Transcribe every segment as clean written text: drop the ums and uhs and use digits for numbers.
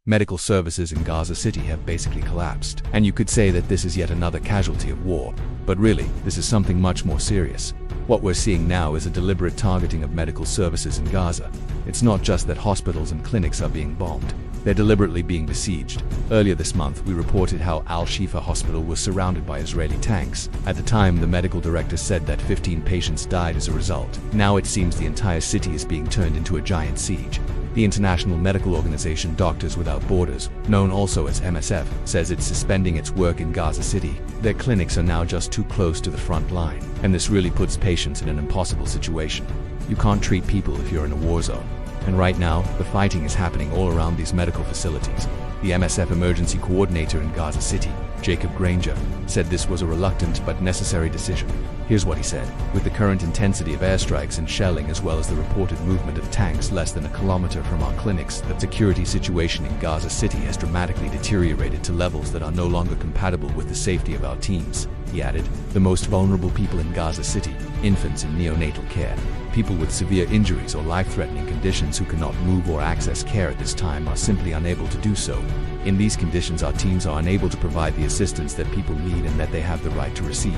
Medical services in Gaza City have basically collapsed, and you could say that this is yet another casualty of war. But really, this is something much more serious. What we're seeing now is a deliberate targeting of medical services in Gaza. It's not just that hospitals and clinics are being bombed. They're deliberately being besieged. Earlier this month, we reported how Al-Shifa Hospital was surrounded by Israeli tanks. At the time, the medical director said that 15 patients died as a result. Now it seems the entire city is being turned into a giant siege. The international medical organization Doctors Without Borders, known also as MSF, says it's suspending its work in Gaza City. Their clinics are now just too close to the front line, and this really puts patients in an impossible situation. You can't treat people if you're in a war zone. And right now, the fighting is happening all around these medical facilities. The MSF emergency coordinator in Gaza City, Jacob Granger, said this was a reluctant but necessary decision. Here's what he said. With the current intensity of airstrikes and shelling as well as the reported movement of tanks less than a kilometer from our clinics, the security situation in Gaza City has dramatically deteriorated to levels that are no longer compatible with the safety of our teams. He added, the most vulnerable people in Gaza City, infants in neonatal care, people with severe injuries or life-threatening conditions who cannot move or access care at this time are simply unable to do so. In these conditions, our teams are unable to provide the assistance that people need and that they have the right to receive.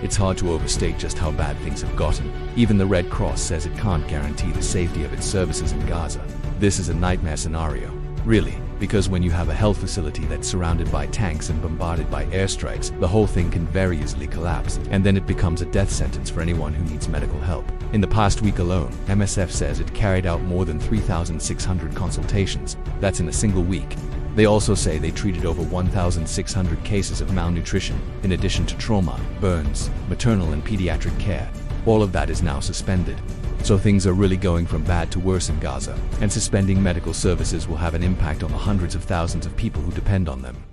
It's hard to overstate just how bad things have gotten. Even the Red Cross says it can't guarantee the safety of its services in Gaza. This is a nightmare scenario. Really, because when you have a health facility that's surrounded by tanks and bombarded by airstrikes, the whole thing can very easily collapse, and then it becomes a death sentence for anyone who needs medical help. In the past week alone, MSF says it carried out more than 3,600 consultations. That's in a single week. They also say they treated over 1,600 cases of malnutrition, in addition to trauma, burns, maternal and pediatric care. All of that is now suspended. So things are really going from bad to worse in Gaza, and suspending medical services will have an impact on the hundreds of thousands of people who depend on them.